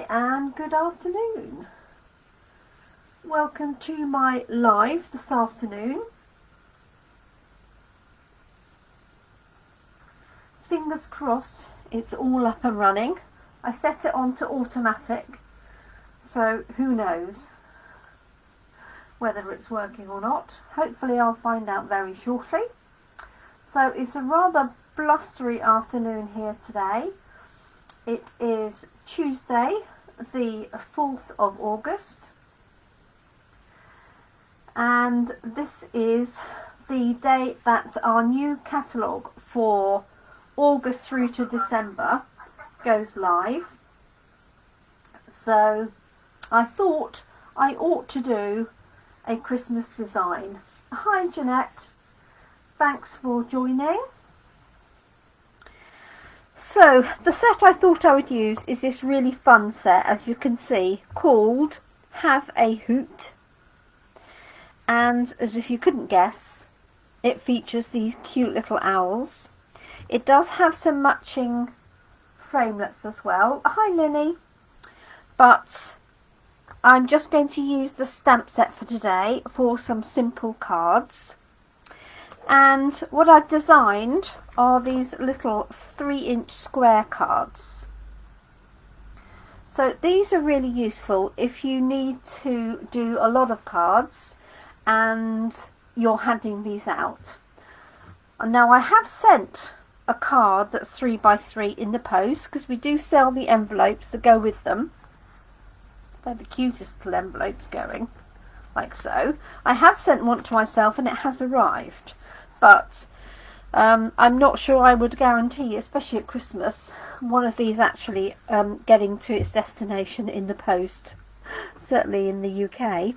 and good afternoon. Welcome to my live this afternoon. Fingers crossed it's all up and running. I set it on to automatic, so who knows whether it's working or not. Hopefully I'll find out very shortly. So it's a rather blustery afternoon here today. It is Tuesday, the 4th of August, and this is the day that our new catalogue for August through to December goes live. So I thought I ought to do a Christmas design. Hi Jeanette, thanks for joining. So the set I thought I would use is this really fun set, as you can see, called Have a Hoot. And as if you couldn't guess, it features these cute little owls. It does have some matching framelets as well. Hi Linny. But I'm just going to use the stamp set for today for some simple cards. And what I've designed are these little 3-inch square cards. So these are really useful if you need to do a lot of cards and you're handing these out. Now I have sent a card that's 3 by 3 in the post, because we do sell the envelopes that go with them. They're the cutest little envelopes going, like so. I have sent one to myself and it has arrived. But I'm not sure I would guarantee, especially at Christmas, one of these actually getting to its destination in the post, certainly in the UK.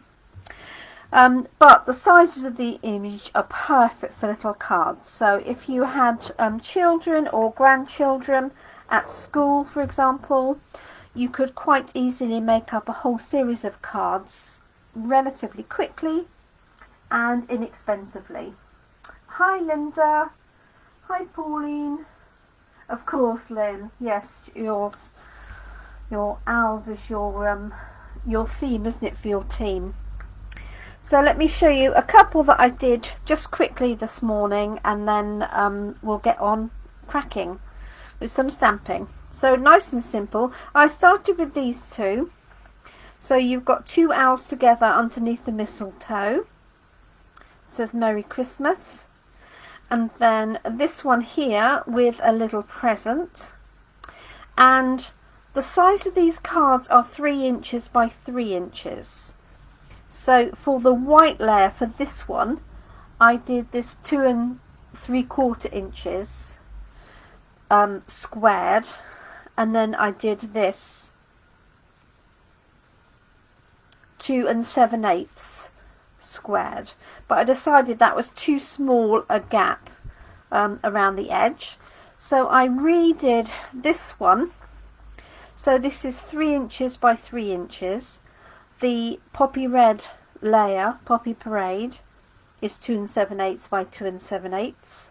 But the sizes of the image are perfect for little cards. So if you had children or grandchildren at school, for example, you could quite easily make up a whole series of cards relatively quickly and inexpensively. Hi Linda. Hi Pauline. Of course, Lynn. Yes, your owls is your theme, isn't it, for your team? So let me show you a couple that I did just quickly this morning, and then we'll get on cracking with some stamping. So nice and simple. I started with these two. So you've got 2 owls together underneath the mistletoe. It says Merry Christmas. And then this one here with a little present. And the size of these cards are 3 inches by 3 inches. So for the white layer for this one, I did this 2 3/4 inches squared, and then I did this 2 7/8 squared. But I decided that was too small a gap around the edge, so I redid this one. So this is 3 inches by 3 inches. The poppy red layer, Poppy Parade, is 2 7/8 by 2 7/8,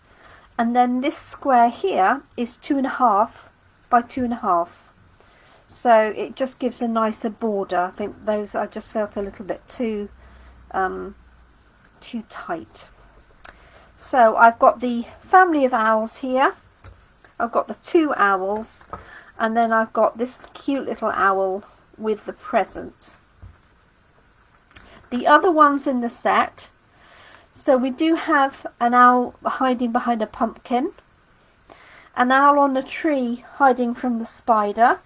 and then this square here is 2.5 by 2.5. So it just gives a nicer border. I think those I just felt a little bit too tight. So I've got the family of owls here. I've got the 2 owls, and then I've got this cute little owl with the present. The other ones in the set, so we do have an owl hiding behind a pumpkin, an owl on a tree hiding from the spider,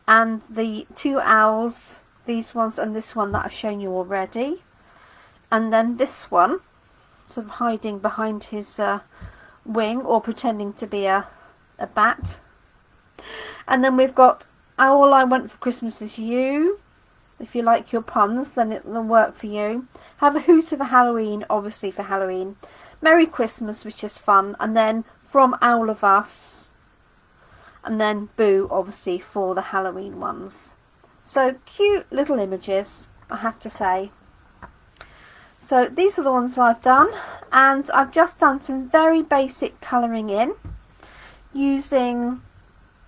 and the 2 owls, these ones and this one that I've shown you already, and then this one sort of hiding behind his wing, or pretending to be a bat. And then we've got All I Want for Christmas Is You. If you like your puns, then it will work for you. Have a Hoot of a Halloween, obviously for Halloween. Merry Christmas, which is fun. And then From Owl of Us. And then Boo, obviously, for the Halloween ones. So cute little images, I have to say. So these are the ones I've done, and I've just done some very basic colouring in using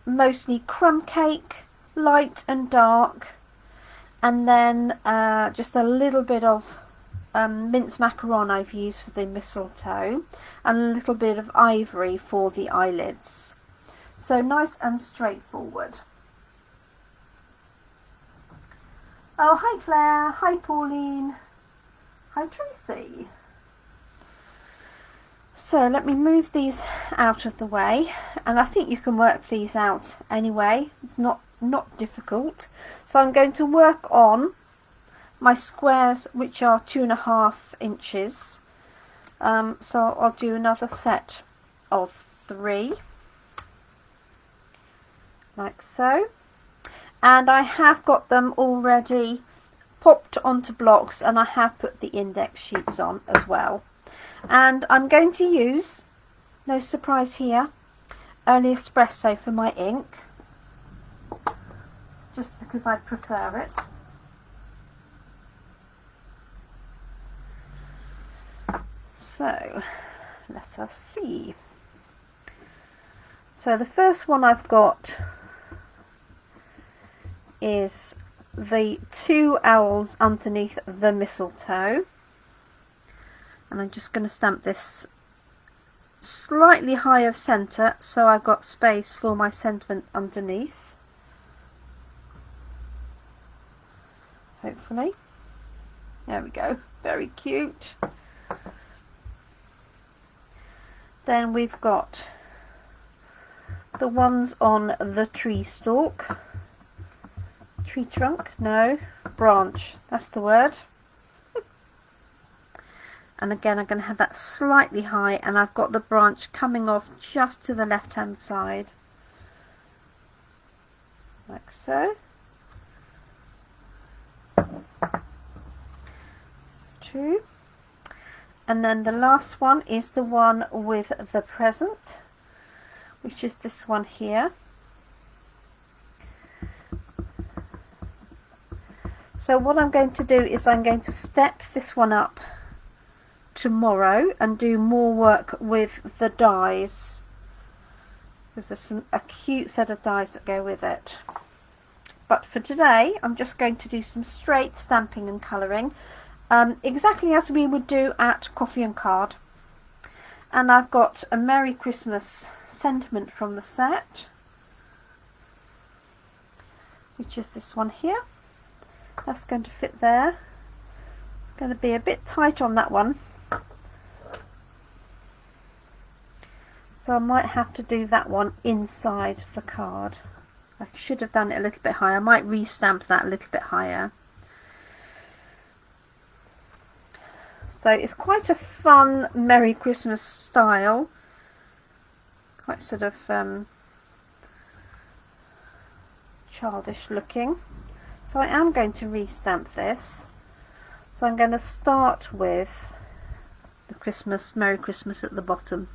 mostly crumb cake light and dark, and then just a little bit of minced macaron I've used for the mistletoe, and a little bit of ivory for the eyelids. So nice and straightforward. Oh, hi Claire, hi Pauline, hi Tracy. So let me move these out of the way, and I think you can work these out anyway. It's not difficult. So I'm going to work on my squares, which are 2.5 inches. So I'll do another set of 3, like so. And I have got them already popped onto blocks, and I have put the index sheets on as well. And I'm going to use, no surprise here, early espresso for my ink, just because I prefer it. So let us see. So the first one I've got is the 2 owls underneath the mistletoe, and I'm just going to stamp this slightly high of centre so I've got space for my sentiment underneath, hopefully. There we go, very cute. Then we've got the ones on the tree stalk, tree trunk, no, branch, that's the word. And again, I'm going to have that slightly high, and I've got the branch coming off just to the left hand side, like so. That's 2. And then the last one is the one with the present, which is this one here. So what I'm going to do is I'm going to step this one up tomorrow and do more work with the dies, because there's a cute set of dies that go with it. But for today I'm just going to do some straight stamping and colouring, exactly as we would do at Coffee and Card. And I've got a Merry Christmas sentiment from the set, which is this one here. That's going to fit there. Going to be a bit tight on that one, so I might have to do that one inside the card. I should have done it a little bit higher. I might re-stamp that a little bit higher. So it's quite a fun Merry Christmas style, quite sort of childish looking. So I am going to re-stamp this. So I'm going to start with the Christmas, Merry Christmas at the bottom,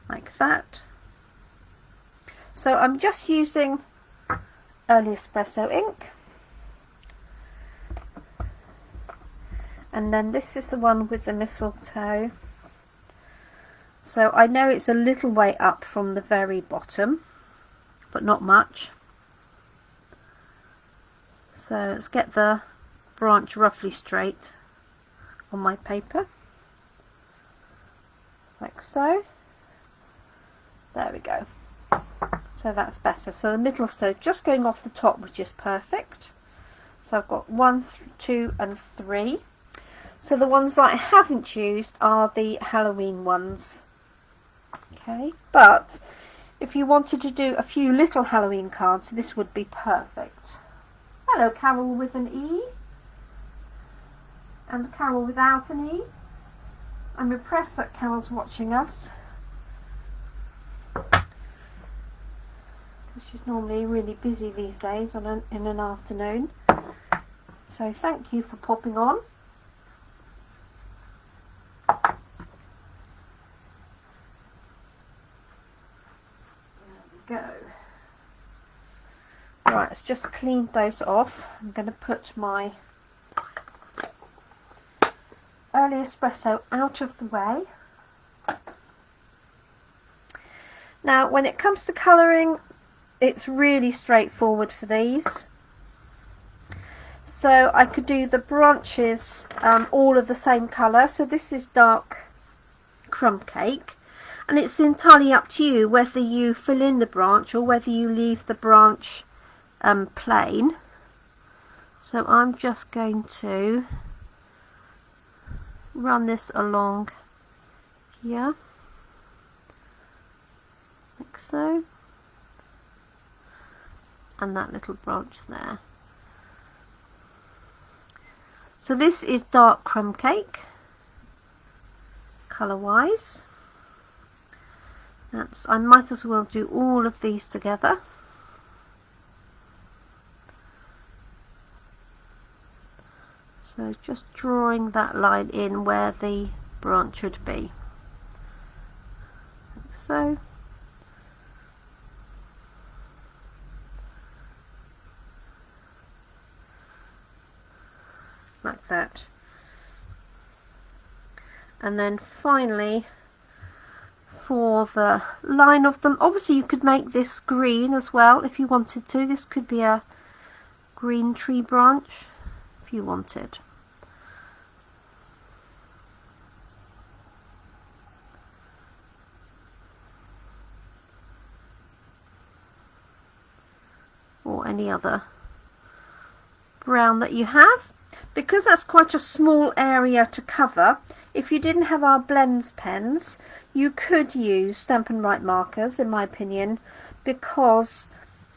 like that. So I'm just using early espresso ink, and then this is the one with the mistletoe. So I know it's a little way up from the very bottom, but not much. So let's get the branch roughly straight on my paper, like so. There we go. So that's better. So the mistletoe just going off the top, which is perfect. So I've got 1, 2 and 3. So the ones that I haven't used are the Halloween ones. Okay, but if you wanted to do a few little Halloween cards, this would be perfect. Hello Carol with an E, and Carol without an E. I'm impressed that Carol's watching us, because she's normally really busy these days in an afternoon. So thank you for popping on. There we go. Right, let's just clean those off. I'm going to put my early espresso out of the way. Now when it comes to colouring, it's really straightforward for these. So I could do the branches all of the same colour. So this is dark crumb cake, and it's entirely up to you whether you fill in the branch or whether you leave the branch plain. So I'm just going to run this along here, like so, and that little branch there. So this is dark crumb cake, colour wise. I might as well do all of these together. So just drawing that line in where the branch would be, like so. Like that. And then finally, for the line of them, obviously you could make this green as well if you wanted to. This could be a green tree branch if you wanted. Or any other brown that you have. Because that's quite a small area to cover, if you didn't have our blends pens, you could use Stampin' Write markers, in my opinion, because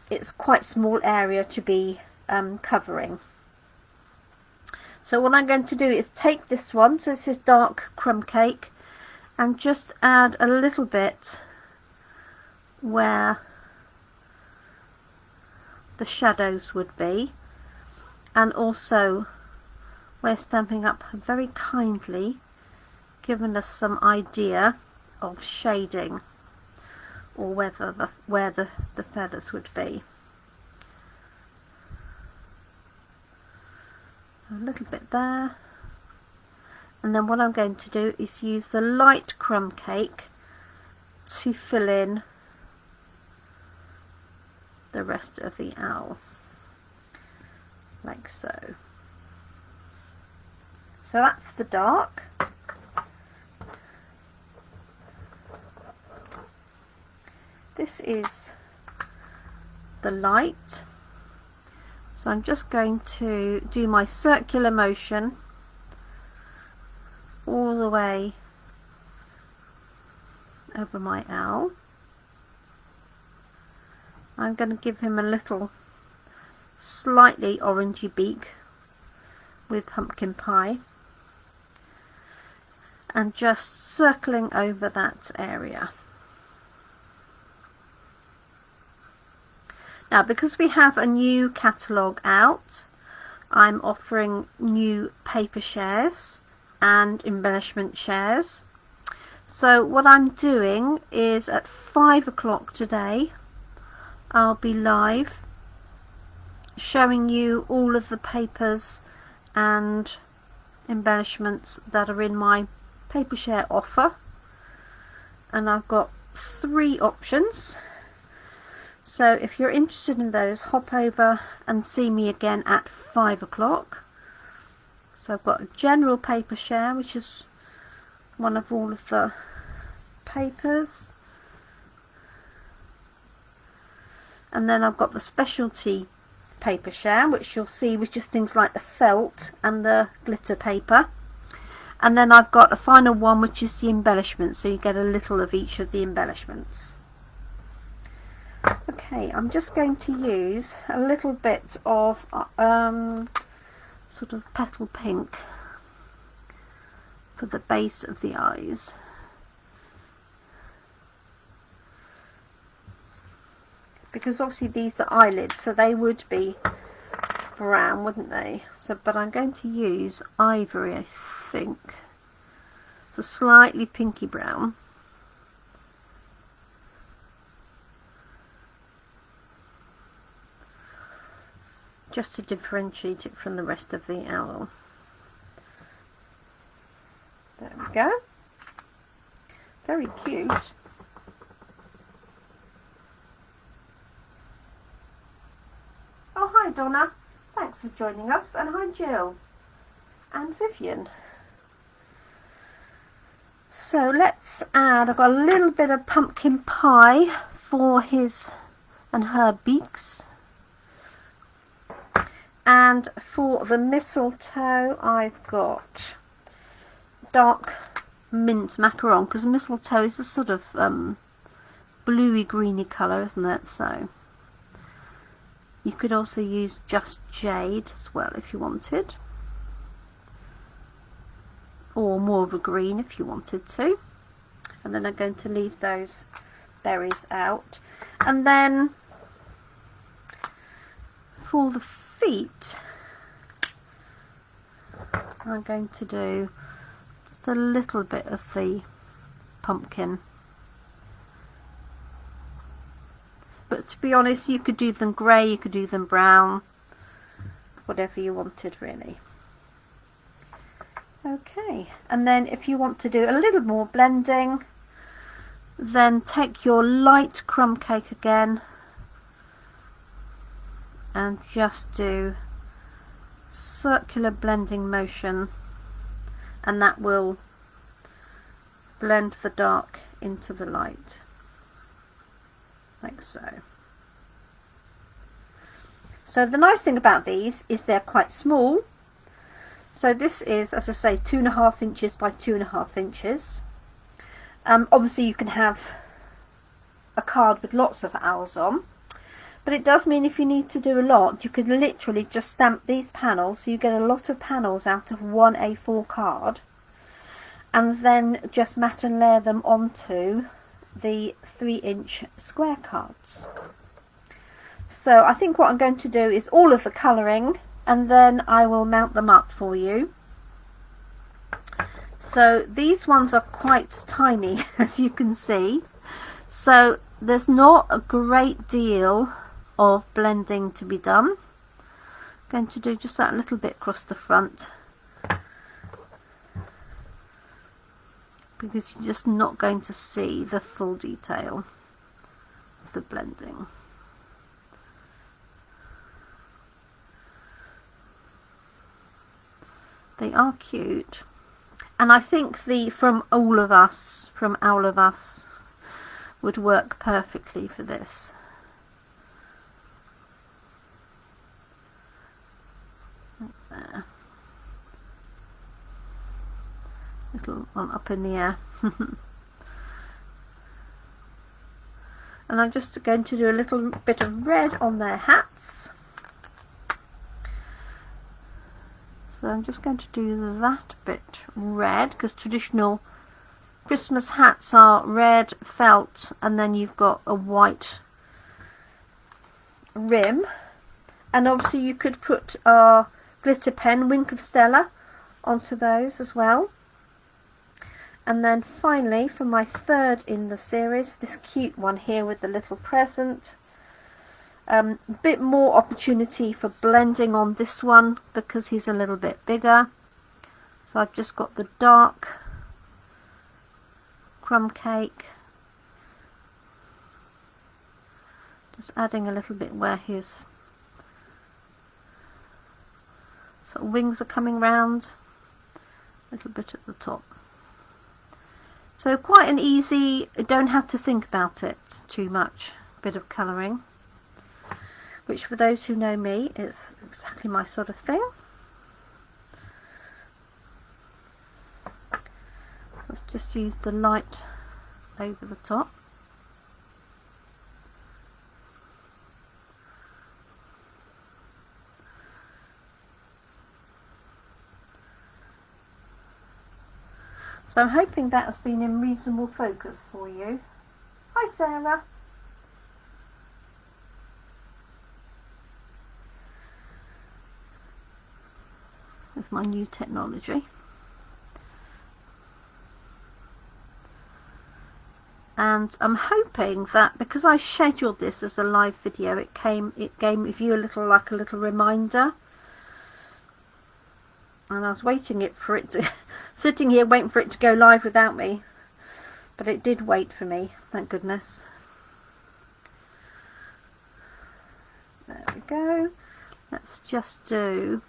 it's quite a small area to be covering. So what I'm going to do is take this one, so this is dark crumb cake, and just add a little bit where the shadows would be, and also where Stampin' Up have very kindly given us some idea of shading, or where the feathers would be. A little bit there, and then what I'm going to do is use the light crumb cake to fill in the rest of the owl, like so. So that's the dark. This is the light. So I'm just going to do my circular motion all the way over my owl. I'm going to give him a little slightly orangey beak with pumpkin pie, and just circling over that area. Now, because we have a new catalogue out, I'm offering new paper shares and embellishment shares. So what I'm doing is at 5 o'clock today, I'll be live showing you all of the papers and embellishments that are in my paper share offer, and I've got 3 options. So if you're interested in those, hop over and see me again at 5 o'clock. So I've got a general paper share, which is one of all of the papers, and then I've got the specialty paper share, which you'll see, which is things like the felt and the glitter paper. And then I've got a final one, which is the embellishment, so you get a little of each of the embellishments. Okay, I'm just going to use a little bit of sort of petal pink for the base of the eyes. Because obviously these are eyelids, so they would be brown, wouldn't they? So, but I'm going to use ivory, I think. So slightly pinky brown. Just to differentiate it from the rest of the owl. There we go. Very cute. Donna. Thanks for joining us. And hi Jill and Vivian. So let's add, I've got a little bit of pumpkin pie for his and her beaks. And for the mistletoe, I've got dark mint macaron, because mistletoe is a sort of bluey greeny colour, isn't it? So you could also use just jade as well if you wanted, or more of a green if you wanted to. And then I'm going to leave those berries out. And then for the feet, I'm going to do just a little bit of the pumpkin. But to be honest, you could do them grey, you could do them brown, whatever you wanted really. Okay, and then if you want to do a little more blending, then take your light crumb cake again and just do circular blending motion, and that will blend the dark into the light, like so. So the nice thing about these is they're quite small. So this is, as I say, 2.5 inches by 2.5 inches. Obviously you can have a card with lots of owls on, but it does mean if you need to do a lot, you could literally just stamp these panels, so you get a lot of panels out of one A4 card, and then just mat and layer them onto the 3-inch square cards. So I think what I'm going to do is all of the colouring, and then I will mount them up for you. So these ones are quite tiny, as you can see, so there's not a great deal of blending to be done. I'm going to do just that little bit across the front, because you're just not going to see the full detail of the blending. They are cute, and I think the from Owl of Us would work perfectly for this. Like there. Little one up in the air. And I'm just going to do a little bit of red on their hats. So I'm just going to do that bit red, because traditional Christmas hats are red felt, and then you've got a white rim. And obviously you could put our glitter pen, Wink of Stella, onto those as well. And then finally, for my third in the series, this cute one here with the little present. A bit more opportunity for blending on this one because he's a little bit bigger. So I've just got the dark crumb cake, just adding a little bit where his sort of wings are coming round, a little bit at the top. So quite an easy, don't have to think about it too much, bit of colouring, which for those who know me is exactly my sort of thing. So let's just use the light over the top. So I'm hoping that has been in reasonable focus for you. Hi Sarah. With my new technology. And I'm hoping that because I scheduled this as a live video, it gave you a little reminder. And I was waiting for it to sitting here waiting for it to go live without me, but it did wait for me, thank goodness. There we go. let's just do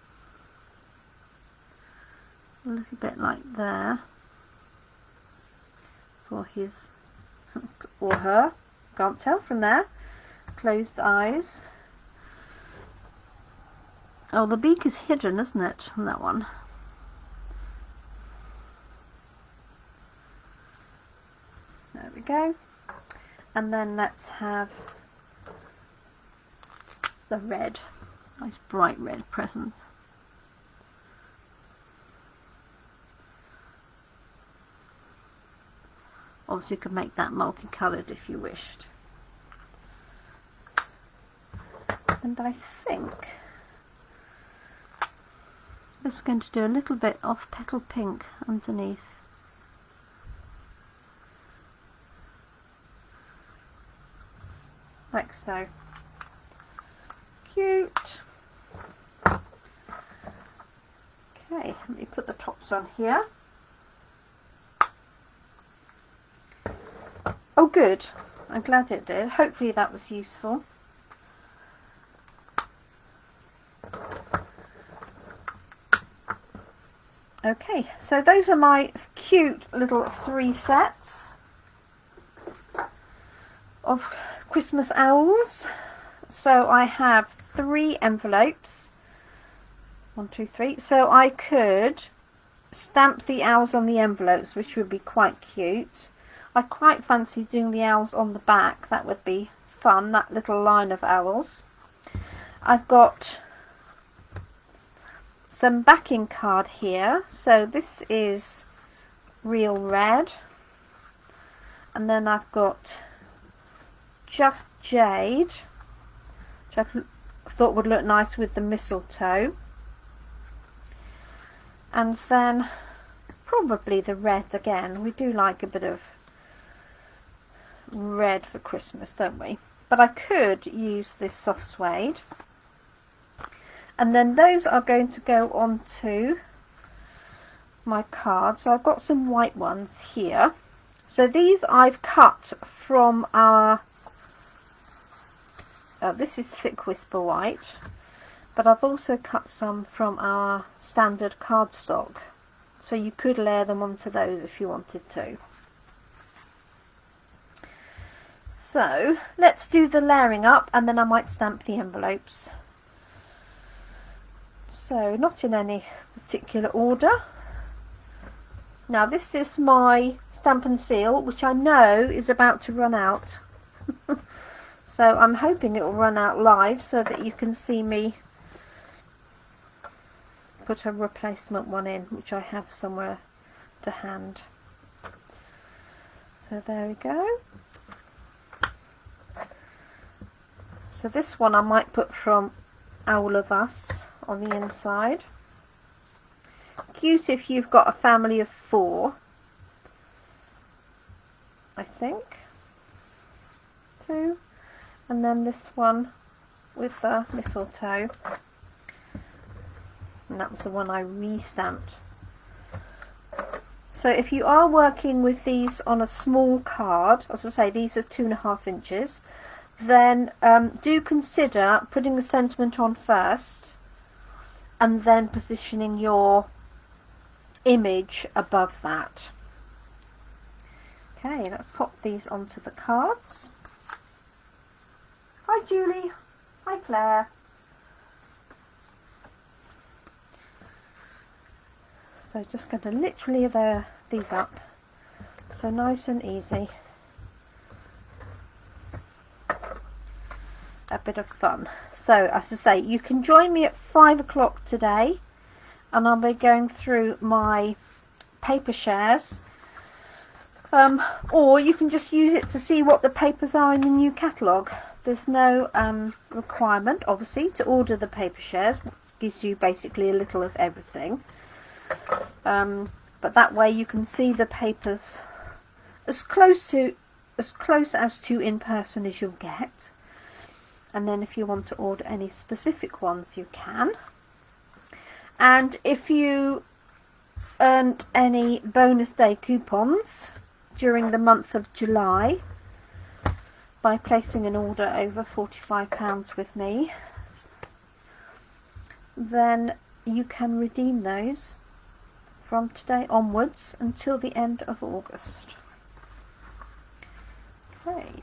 a little bit like there for his or her, can't tell from there, closed eyes. Oh, the beak is hidden, isn't it, on that one? There we go. And then let's have the red, nice bright red present. Obviously you could make that multicoloured if you wished. And I think I'm just going to do a little bit of petal pink underneath. Like so. Cute. Okay, let me put the tops on here. Oh good, I'm glad it did. Hopefully that was useful. Okay, so those are my cute little 3 sets of Christmas owls. So I have 3 envelopes. 1, 2, 3. So I could stamp the owls on the envelopes, which would be quite cute. I quite fancy doing the owls on the back. That would be fun, that little line of owls. I've got some backing card here. So this is real red. And then I've got Just Jade, which I thought would look nice with the mistletoe. And then probably the red again. We do like a bit of red for Christmas, don't we? But I could use this soft suede. And then those are going to go onto my card. So I've got some white ones here. So these I've cut from our, this is Thick Whisper White, but I've also cut some from our standard cardstock. So you could layer them onto those if you wanted to. So let's do the layering up and then I might stamp the envelopes. So not in any particular order. Now this is my stamp and seal, which I know is about to run out. So I'm hoping it will run out live so that you can see me put a replacement one in, which I have somewhere to hand. So there we go. So this one I might put from Owl of Us on the inside. Cute if you've got a family of 4, I think. 2. And then this one with the mistletoe. And that was the one I re-stamped. So if you are working with these on a small card, as I say, these are 2.5 inches, then do consider putting the sentiment on first and then positioning your image above that. Okay, let's pop these onto the cards. Hi Julie, hi Claire. So just going to literally layer these up, so nice and easy. A bit of fun. So as I say, you can join me at 5 o'clock today and I'll be going through my paper shares, or you can just use it to see what the papers are in the new catalogue. There's no requirement obviously to order the paper shares. It gives you basically a little of everything, but that way you can see the papers as close as to in person as you'll get. And then if you want to order any specific ones, you can. And if you earned any bonus day coupons during the month of July by placing an order over £45 with me, then you can redeem those from today onwards until the end of August. Okay.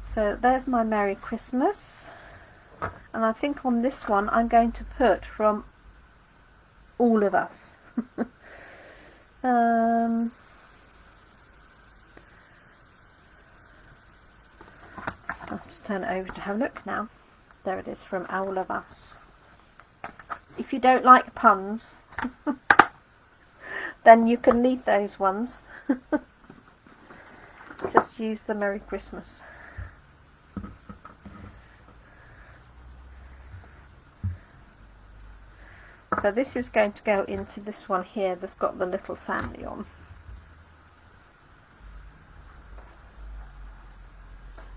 So there's my Merry Christmas. And I think on this one I'm going to put from all of us. I'll just turn it over to have a look now. There it is, from all of us. If you don't like puns, then you can leave those ones. Just use the Merry Christmas. So this is going to go into this one here that's got the little family on.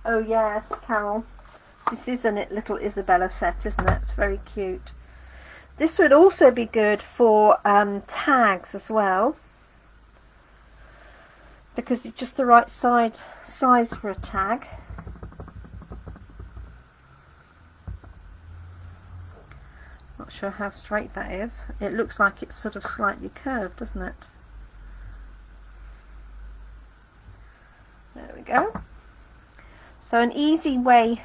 Oh yes, Carol. This is a little Isabella set, isn't it? It's very cute. This would also be good for tags as well, because it's just the right size for a tag. Not sure how straight that is. It looks like it's sort of slightly curved, doesn't it? There we go. So an easy way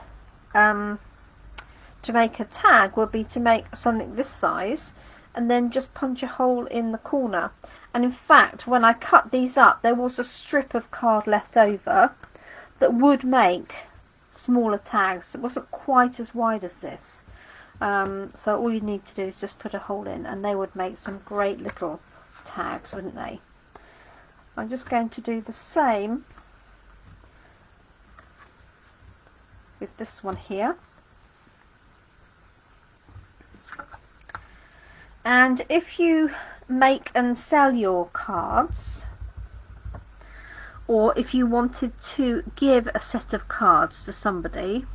to make a tag would be to make something this size and then just punch a hole in the corner. And in fact, when I cut these up, there was a strip of card left over that would make smaller tags. It wasn't quite as wide as this. So all you need to do is just put a hole in and they would make some great little tags, wouldn't they? I'm just going to do the same with this one here. And if you make and sell your cards, or if you wanted to give a set of cards to somebody,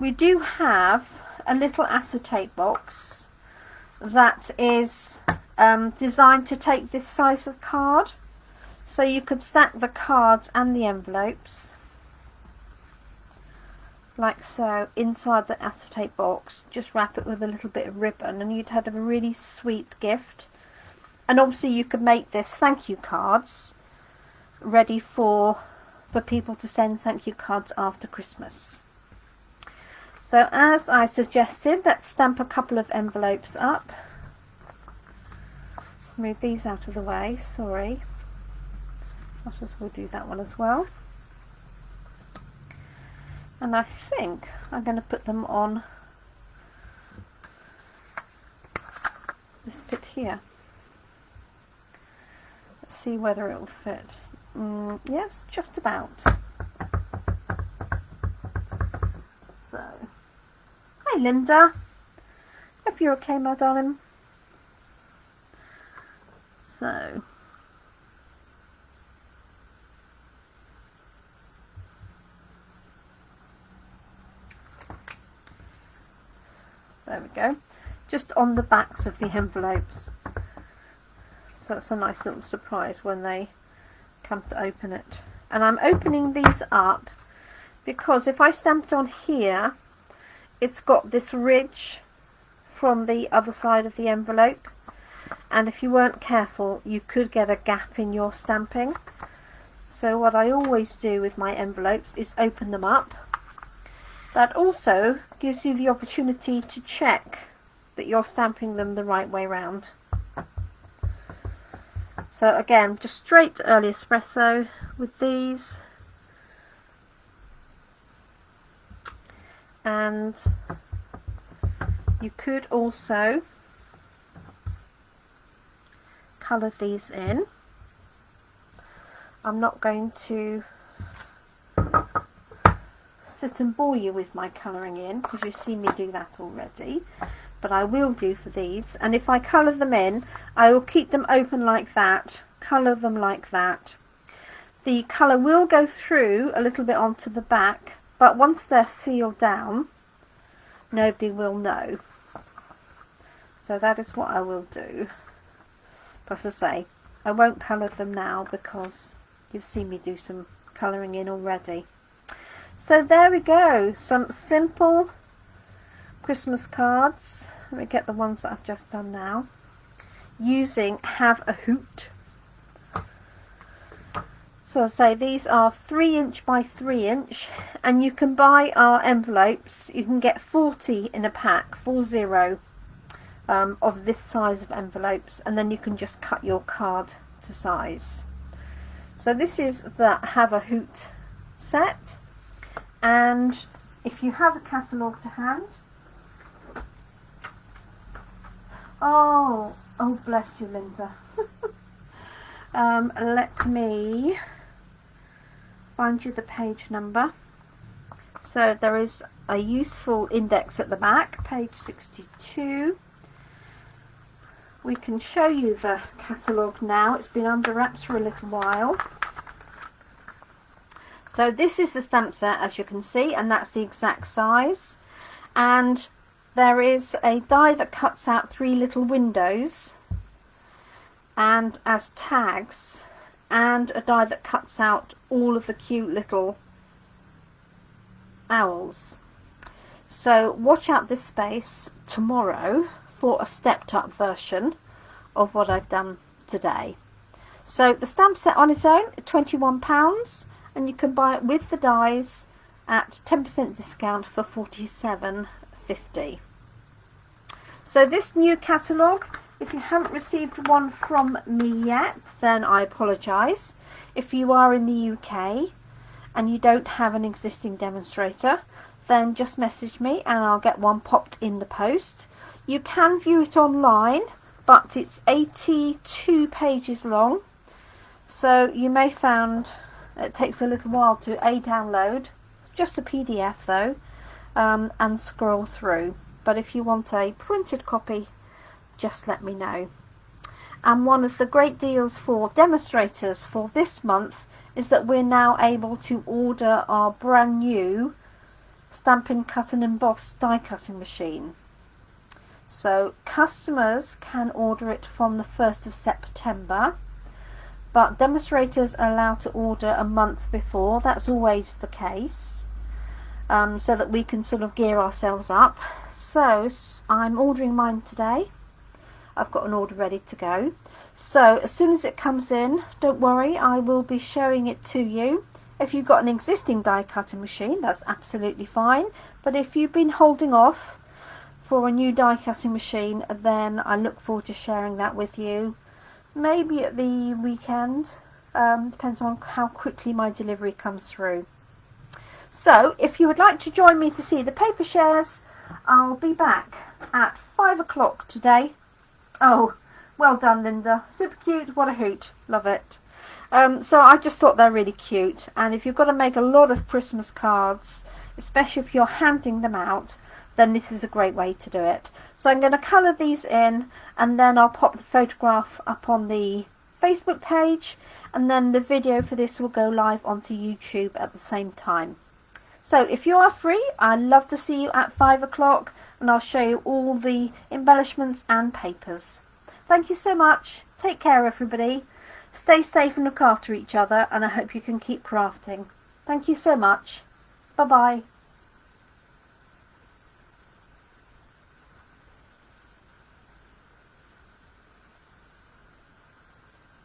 we do have a little acetate box that is designed to take this size of card. So you could stack the cards and the envelopes like so inside the acetate box, just wrap it with a little bit of ribbon and you'd have a really sweet gift. And obviously you could make this thank you cards ready for people to send thank you cards after Christmas. So as I suggested, let's stamp a couple of envelopes up. Let's move these out of the way, sorry. I'll just we'll do that one as well. And I think I'm going to put them on this bit here. Let's see whether it will fit. Yes, just about. So, hi Linda. Hope you're okay, my darling. So, there we go. Just on the backs of the envelopes. So it's a nice little surprise when they come to open it. And I'm opening these up because if I stamp it on here, it's got this ridge from the other side of the envelope. And if you weren't careful, you could get a gap in your stamping. So what I always do with my envelopes is open them up. That also gives you the opportunity to check that you're stamping them the right way round. So again, just straight early espresso with these. And you could also colour these in. I'm not going to sit and bore you with my colouring in because you've seen me do that already, but I will do for these. And if I colour them in, I will keep them open like that, colour them like that. The colour will go through a little bit onto the back, but once they're sealed down, nobody will know. So that is what I will do. But as I say, I won't colour them now because you've seen me do some colouring in already. So there we go, some simple Christmas cards. Let me get the ones that I've just done now. Using Have a Hoot. So I say these are 3" by 3", and you can buy our envelopes. You can get 40 in a pack, 40, of this size of envelopes, and then you can just cut your card to size. So this is the Have a Hoot set, and if you have a catalogue to hand, oh bless you, Linda. Let me find you the page number. So there is a useful index at the back, page 62. We can show you the catalogue now. It's been under wraps for a little while. So this is the stamp set, as you can see, and that's the exact size. And there is a die that cuts out 3 little windows and as tags, and a die that cuts out all of the cute little owls. So watch out this space tomorrow for a stepped up version of what I've done today. So the stamp set on its own, £21, and you can buy it with the dies at 10% discount for £47.50. So this new catalogue, if you haven't received one from me yet, then I apologise. If you are in the UK and you don't have an existing demonstrator, then just message me and I'll get one popped in the post. You can view it online, but it's 82 pages long, so you may find it takes a little while to download. It's just a PDF though, and scroll through. But if you want a printed copy, just let me know. And one of the great deals for demonstrators for this month is that we're now able to order our brand new Stampin' Cut and Emboss die cutting machine. So customers can order it from the 1st of September, but demonstrators are allowed to order a month before. That's always the case, so that we can sort of gear ourselves up. So I'm ordering mine today. I've got an order ready to go. So as soon as it comes in, don't worry, I will be showing it to you. If you've got an existing die cutting machine, that's absolutely fine. But if you've been holding off for a new die cutting machine, then I look forward to sharing that with you. Maybe at the weekend, depends on how quickly my delivery comes through. So if you would like to join me to see the paper shares, I'll be back at 5 o'clock today. Oh, well done, Linda. Super cute. What a hoot. Love it. So I just thought they're really cute. And if you've got to make a lot of Christmas cards, especially if you're handing them out, then this is a great way to do it. So I'm going to colour these in, and then I'll pop the photograph up on the Facebook page, and then the video for this will go live onto YouTube at the same time. So if you are free, I'd love to see you at 5 o'clock, and I'll show you all the embellishments and papers. Thank you so much. Take care, everybody. Stay safe and look after each other, and I hope you can keep crafting. Thank you so much. Bye-bye.